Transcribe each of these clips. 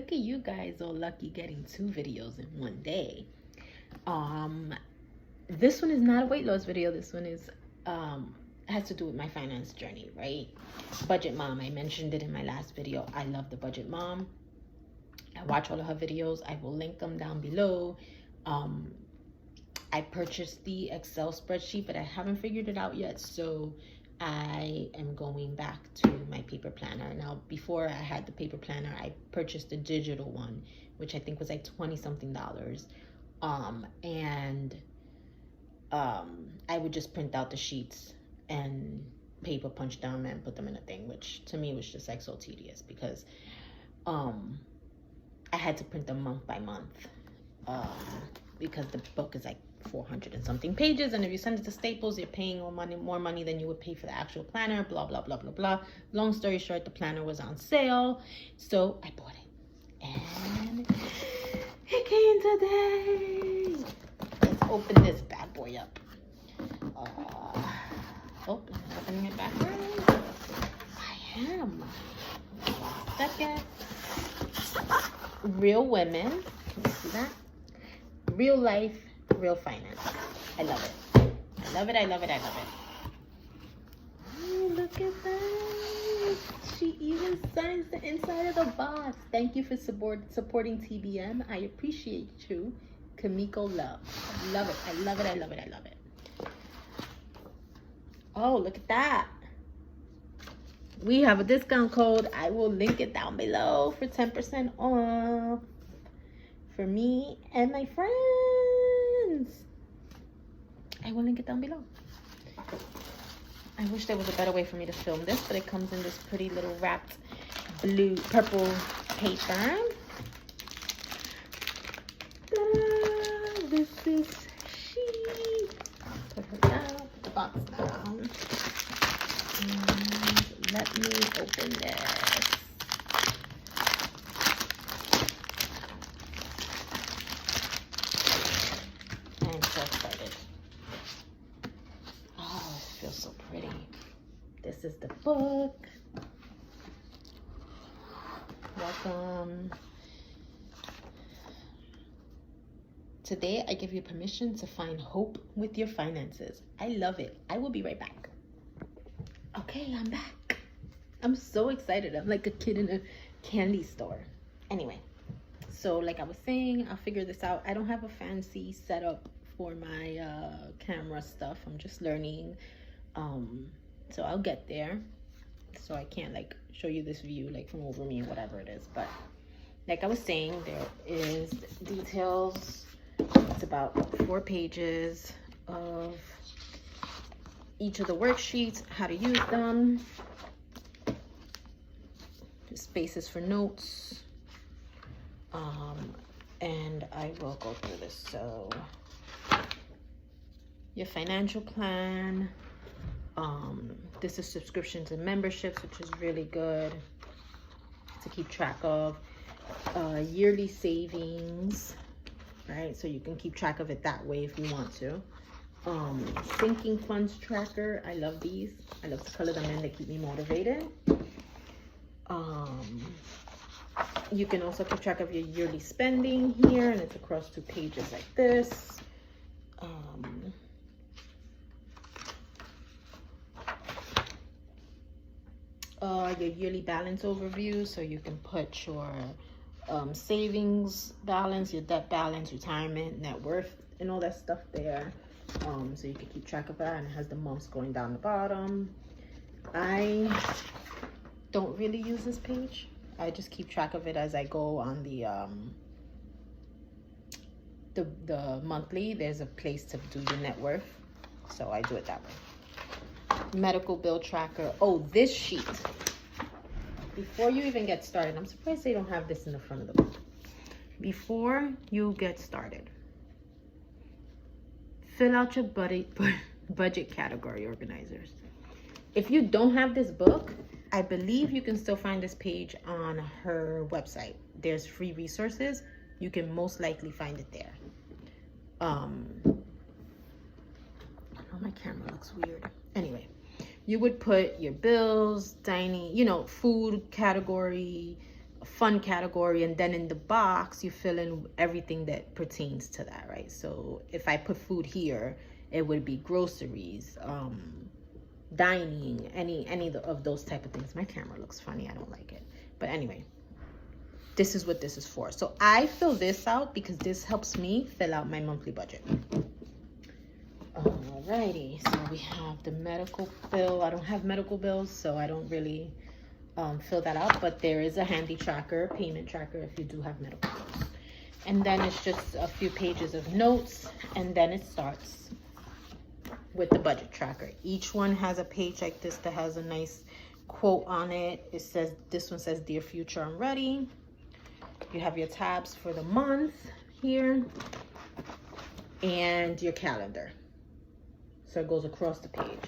look at you guys all lucky getting 2 videos in one day. This one is not a weight loss video. This one is has to do with my finance journey, right? Budget Mom, I mentioned it in my last video. I love the Budget Mom. I watch all of her videos. I will link them down below. I purchased the Excel spreadsheet, but I haven't figured it out yet, so I am going back to my paper planner. Now, before I had the paper planner, I purchased the digital one, which I think was like $20-something. I would just print out the sheets and paper punch them and put them in a thing, which to me was just like so tedious because I had to print them month by month because the book is like 400 and something pages, and if you send it to Staples, you're paying more money than you would pay for the actual planner, blah blah blah blah blah. Long story short, the planner was on sale, so I bought it and it came today. Let's open this bad boy up. Oh, I'm opening it backwards. I am. Second. Real women. Can you see that? Real life, real finance. I love it. I love it. I love it. I love it. Oh, look at that. She even signs the inside of the box. Thank you for supporting TBM. I appreciate you. Kamiko Love. I love it. I love it. I love it. I love it. Oh, look at that. We have a discount code. I will link it down below for 10% off for me and my friends. I will link it down below. I wish there was a better way for me to film this, but it comes in this pretty little wrapped purple paper. This is she. Put her down, put the box down. And let me open this. I'm so excited. Oh, it feels so pretty. This is the book. Welcome. Today, I give you permission to find hope with your finances. I love it. I will be right back. Okay, I'm back. I'm so excited. I'm like a kid in a candy store. Anyway, so like I was saying, I'll figure this out. I don't have a fancy setup for my camera stuff. I'm just learning. So I'll get there. So I can't like show you this view like from over me or whatever it is. But like I was saying, there is details. It's about 4 pages of each of the worksheets, how to use them, spaces for notes, and I will go through this. So your financial plan, this is subscriptions and memberships, which is really good to keep track of, yearly savings, right? So you can keep track of it that way if you want to. Sinking funds tracker. I love these. I love to color them in. They keep me motivated. You can also keep track of your yearly spending here, and it's across 2 pages like this. Your yearly balance overview, so you can put your savings balance, your debt balance, retirement, net worth, and all that stuff there. So you can keep track of that, and it has the months going down the bottom. I don't really use this page. I just keep track of it as I go on the monthly. There's a place to do your net worth, so I do it that way. Medical bill tracker. Oh, this sheet. Before you even get started, I'm surprised they don't have this in the front of the book. Before you get started, fill out your budget category organizers. If you don't have this book, I believe you can still find this page on her website. There's free resources. You can most likely find it there. I know my camera looks weird. Anyway, you would put your bills, dining, food category, fun category, and then in the box you fill in everything that pertains to that, right? So if I put food here, it would be groceries, dining, any of those type of things. My camera looks funny, I don't like it, but anyway, this is what this is for. So I fill this out because this helps me fill out my monthly budget. Alrighty, so we have the medical bill. I don't have medical bills, so I don't really fill that out, but there is a handy tracker, payment tracker, if you do have medical bills. And then it's just a few pages of notes, and then it starts with the budget tracker. Each one has a page like this that has a nice quote on it. It says, this one says, "Dear future, I'm ready." You have your tabs for the month here and your calendar. So it goes across the page.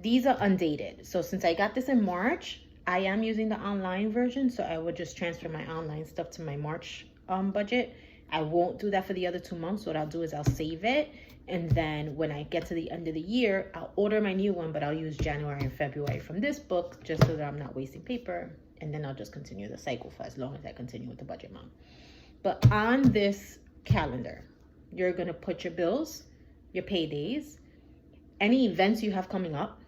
These are undated. So since I got this in March, I am using the online version. So I would just transfer my online stuff to my March budget. I won't do that for the other 2 months. What I'll do is I'll save it. And then when I get to the end of the year, I'll order my new one, but I'll use January and February from this book just so that I'm not wasting paper. And then I'll just continue the cycle for as long as I continue with the budget month. But on this calendar, you're going to put your bills, your paydays, any events you have coming up,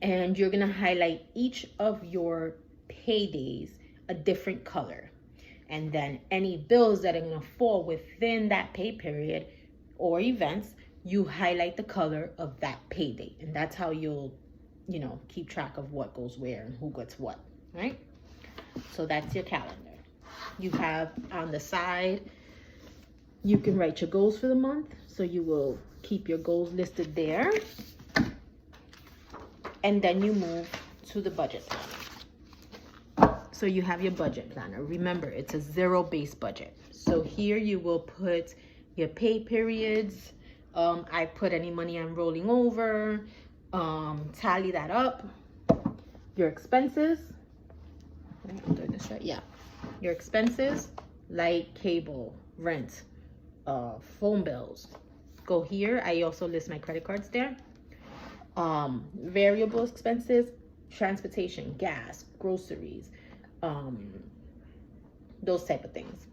and you're going to highlight each of your paydays a different color. And then any bills that are going to fall within that pay period or events, you highlight the color of that payday. And that's how you'll, keep track of what goes where and who gets what, right? So that's your calendar. You have on the side, you can write your goals for the month. So you will keep your goals listed there. And then you move to the budget planner. So you have your budget planner. Remember, it's a zero-based budget. So here you will put your pay periods. I put any money I'm rolling over. Tally that up. Your expenses. I'm doing this right. Yeah. Your expenses, like cable, rent, phone bills. Go here. I also list my credit cards there. Variable expenses, transportation, gas, groceries, those type of things.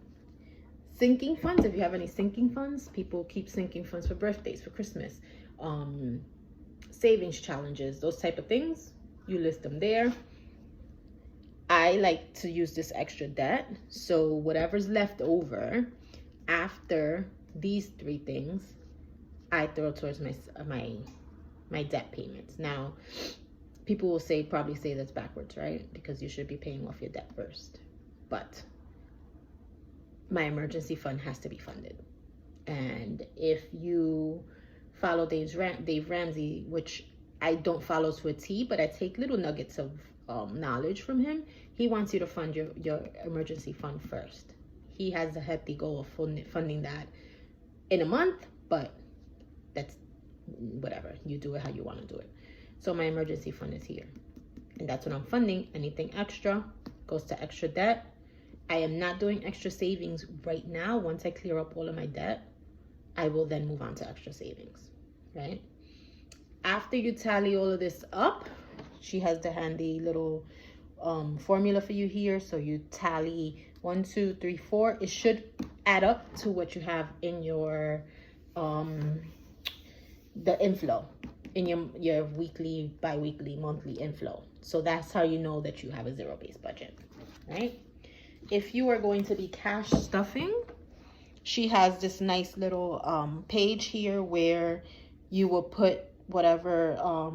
Sinking funds, if you have any sinking funds, people keep sinking funds for birthdays, for Christmas, savings challenges, those type of things, you list them there. I like to use this extra debt, so whatever's left over after these 3 things, I throw towards my debt payments. Now, people will probably say that's backwards, right? Because you should be paying off your debt first. But my emergency fund has to be funded. And if you follow Dave Ramsey, which I don't follow to a T, but I take little nuggets of knowledge from him, he wants you to fund your emergency fund first. He has a hefty goal of funding that in a month, but that's whatever. You do it how you want to do it. So my emergency fund is here. And that's what I'm funding. Anything extra goes to extra debt. I am not doing extra savings right now. Once I clear up all of my debt, I will then move on to extra savings, right? After you tally all of this up, she has the handy little formula for you here. So you tally 1, 2, 3, 4. It should add up to what you have in your the inflow, in your weekly, bi-weekly, monthly inflow. So that's how you know that you have a zero-based budget, right? If you are going to be cash stuffing, she has this nice little page here where you will put whatever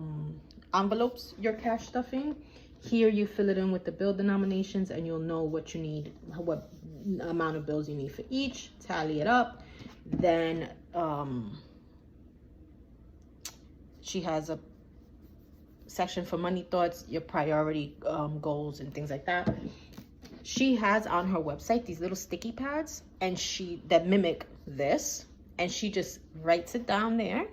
envelopes you're cash stuffing. Here you fill it in with the bill denominations, and you'll know what you need, what amount of bills you need for each. Tally it up. Then she has a section for money thoughts, your priority goals and things like that. She has on her website these little sticky pads and that mimic this, and she just writes it down there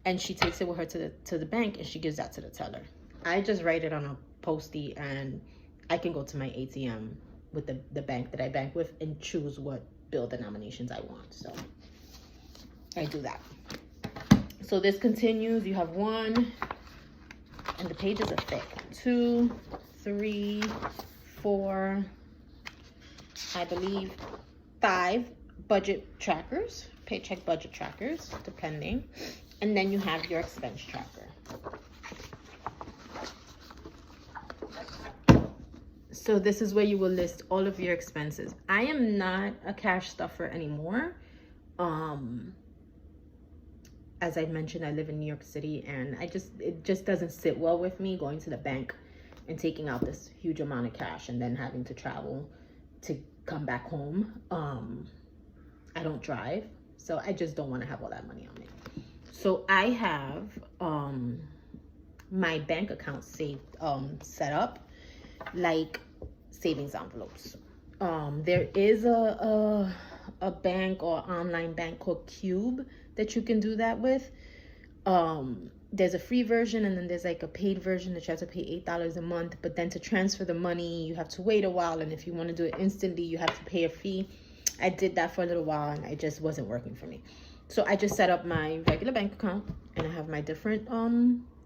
and she takes it with her to the bank and she gives that to the teller. I just write it on a Post-it and I can go to my ATM with the bank that I bank with and choose what bill denominations I want. So I do that. So this continues. You have 1, and the pages are thick, 2, 3, 4, I believe 5 budget trackers, paycheck budget trackers, depending. And then you have your expense tracker. So this is where you will list all of your expenses. I am not a cash stuffer anymore. As I mentioned, I live in New York City, and it just doesn't sit well with me going to the bank and taking out this huge amount of cash and then having to travel to come back home. I don't drive, so I just don't want to have all that money on me. So I have my bank account set up like savings envelopes. There is a bank or online bank called Cube that you can do that with. There's a free version, and then there's like a paid version that you have to pay $8 a month, but then to transfer the money you have to wait a while, and if you want to do it instantly you have to pay a fee. I did that for a little while and it just wasn't working for me. So I just set up my regular bank account, and I have my different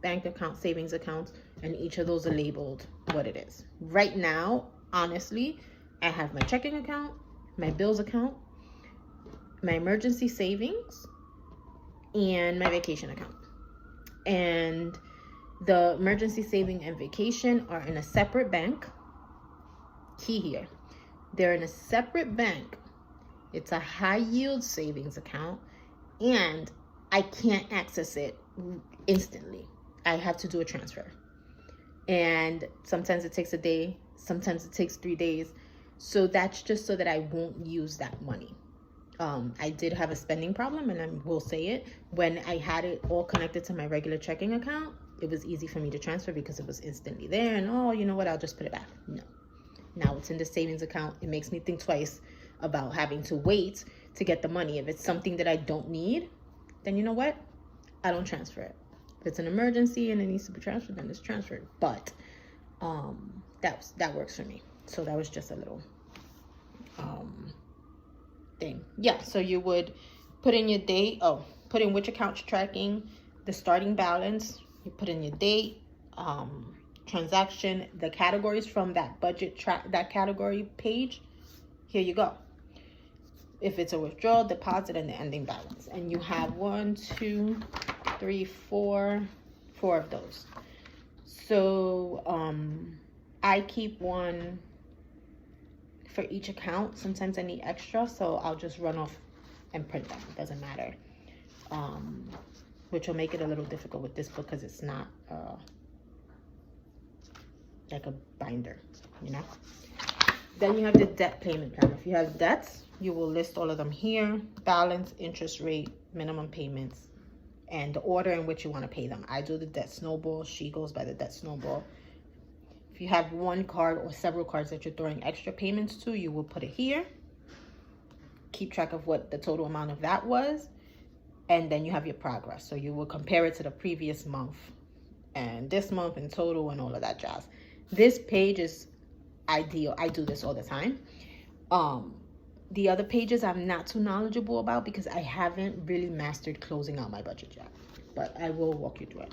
bank account, savings accounts, and each of those are labeled what it is. Right now, honestly, I have my checking account, my bills account, my emergency savings, and my vacation account. And the emergency saving and vacation are in a separate bank. Key here, they're in a separate bank. It's a high yield savings account, and I can't access it instantly. I have to do a transfer, and sometimes it takes a day, sometimes it takes 3 days. So that's just so that I won't use that money. I did have a spending problem, and I will say it. When I had it all connected to my regular checking account, it was easy for me to transfer because it was instantly there, and oh, you know what, I'll just put it back. No. Now it's in the savings account. It makes me think twice about having to wait to get the money. If it's something that I don't need, then you know what? I don't transfer it. If it's an emergency and it needs to be transferred, then it's transferred. But that works for me. So that was just a little thing. Yeah, so you would put in your date. Put in which account you're tracking, the starting balance. You put in your date, transaction, the categories from that that category page. Here you go. If it's a withdrawal, deposit, and the ending balance. And you have 1, 2, 3, 4 of those. So I keep one for each account. Sometimes I need extra, so I'll just run off and print them. It doesn't matter. Which will make it a little difficult with this book because it's not like a binder, you know. Then you have the debt payment plan. If you have debts, you will list all of them here: balance, interest rate, minimum payments, and the order in which you want to pay them. I do the debt snowball. She goes by the debt snowball. If you have one card or several cards that you're throwing extra payments to, you will put it here. Keep track of what the total amount of that was. And then you have your progress. So you will compare it to the previous month and this month in total and all of that jazz. This page is ideal. I do this all the time. The other pages I'm not too knowledgeable about because I haven't really mastered closing out my budget yet. But I will walk you through it.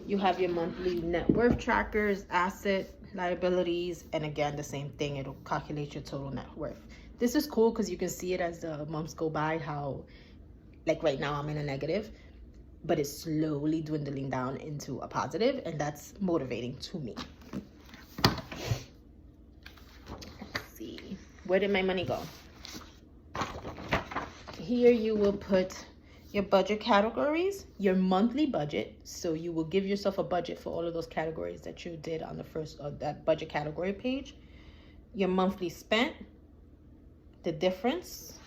You have your monthly net worth trackers, asset, liabilities, and again, the same thing. It'll calculate your total net worth. This is cool because you can see it as the months go by, how, like right now I'm in a negative, but it's slowly dwindling down into a positive, and that's motivating to me. Let's see, where did my money go? Here you will put your budget categories, your monthly budget. So you will give yourself a budget for all of those categories that you did on the first of that budget category page. Your monthly spent, the difference,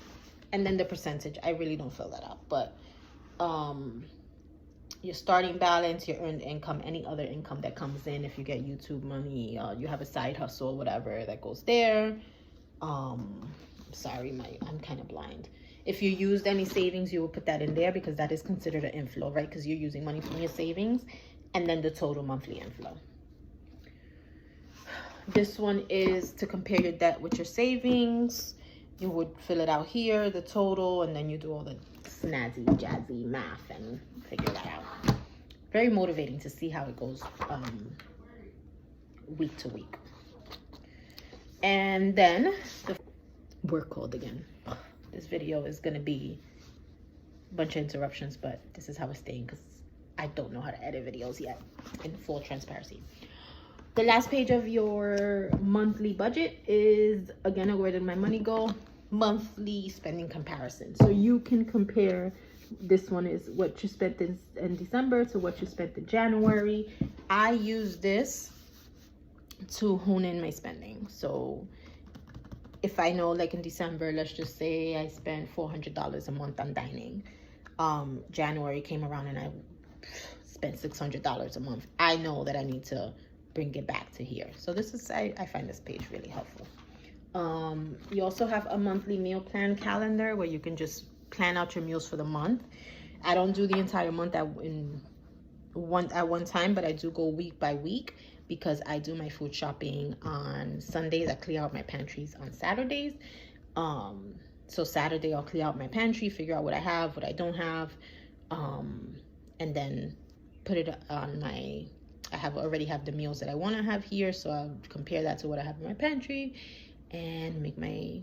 and then the percentage. I really don't fill that out, but your starting balance, your earned income, any other income that comes in. If you get YouTube money, you have a side hustle, whatever, that goes there. Sorry, I'm kind of blind. If you used any savings, you will put that in there because that is considered an inflow, right? Because you're using money from your savings. And then the total monthly inflow. This one is to compare your debt with your savings. You would fill it out here, the total, and then you do all the snazzy, jazzy math and figure that out. Very motivating to see how it goes week to week. And then we're called again. This video is gonna be a bunch of interruptions, but this is how it's staying because I don't know how to edit videos yet, in full transparency. The last page of your monthly budget is, again, where did my money go? Monthly spending comparison. So you can compare, this one is what you spent in December to what you spent in January. I use this to hone in my spending. So if I know, like in December, let's just say I spent $400 a month on dining. January came around and I spent $600 a month. I know that I need to bring it back to here. So this is, I find this page really helpful. You also have a monthly meal plan calendar where you can just plan out your meals for the month. I don't do the entire month at one time, but I do go week by week because I do my food shopping on Sundays. I clear out my pantries on Saturdays. So Saturday I'll clear out my pantry, figure out what I have, what I don't have, and then put it on my, already have the meals that I want to have here, so I'll compare that to what I have in my pantry and make my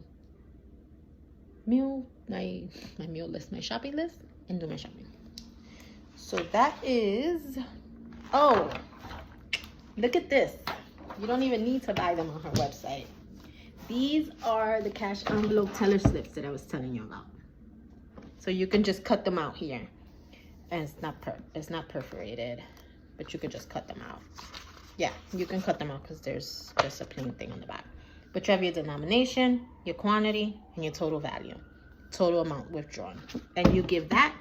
meal list, my shopping list, and do my shopping. So that is, oh, look at this. You don't even need to buy them on her website. These are the cash envelope teller slips that I was telling you about. So you can just cut them out here. And it's not perforated, but you could just cut them out. Yeah, you can cut them out because there's just a plain thing on the back. But you have your denomination, your quantity, and your total value, total amount withdrawn. And you give that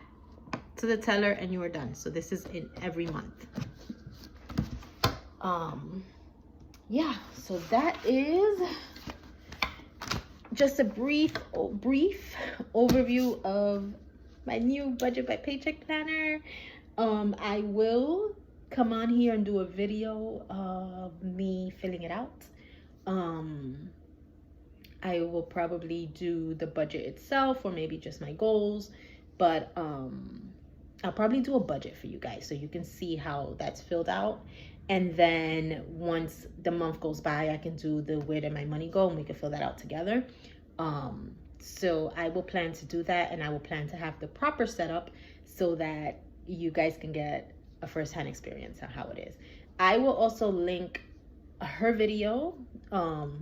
to the teller and you are done. So this is in every month. Yeah, so that is just a brief overview of my new budget by paycheck planner. I will come on here and do a video of me filling it out. I will probably do the budget itself or maybe just my goals, but I'll probably do a budget for you guys so you can see how that's filled out. And then once the month goes by, I can do the where did my money go, and we can fill that out together. So I will plan to do that, and I will plan to have the proper setup so that you guys can get a first-hand experience on how it is. I will also link her video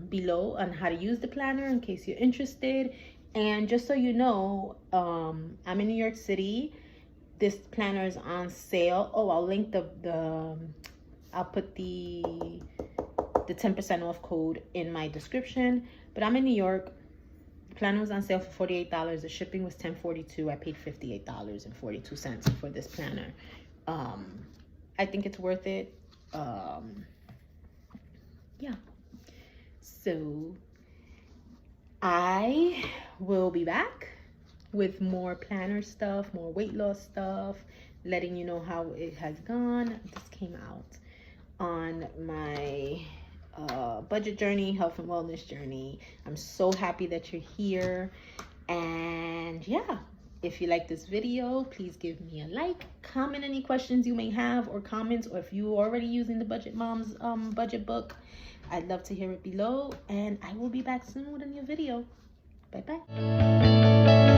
below on how to use the planner in case you're interested. And just so you know, I'm in New York City. This planner is on sale. Oh, I'll link I'll put the 10% off code in my description. But I'm in New York. The planner was on sale for $48. The shipping was $10.42. I paid $58.42 for this planner. I think it's worth it. Yeah. So I will be back with more planner stuff, more weight loss stuff, letting you know how it has gone. This came out on my budget journey, health and wellness journey. I'm so happy that you're here. And yeah, if you like this video, please give me a like, comment any questions you may have or comments, or if you're already using the Budget Moms budget book, I'd love to hear it below. And I will be back soon with a new video. Bye bye.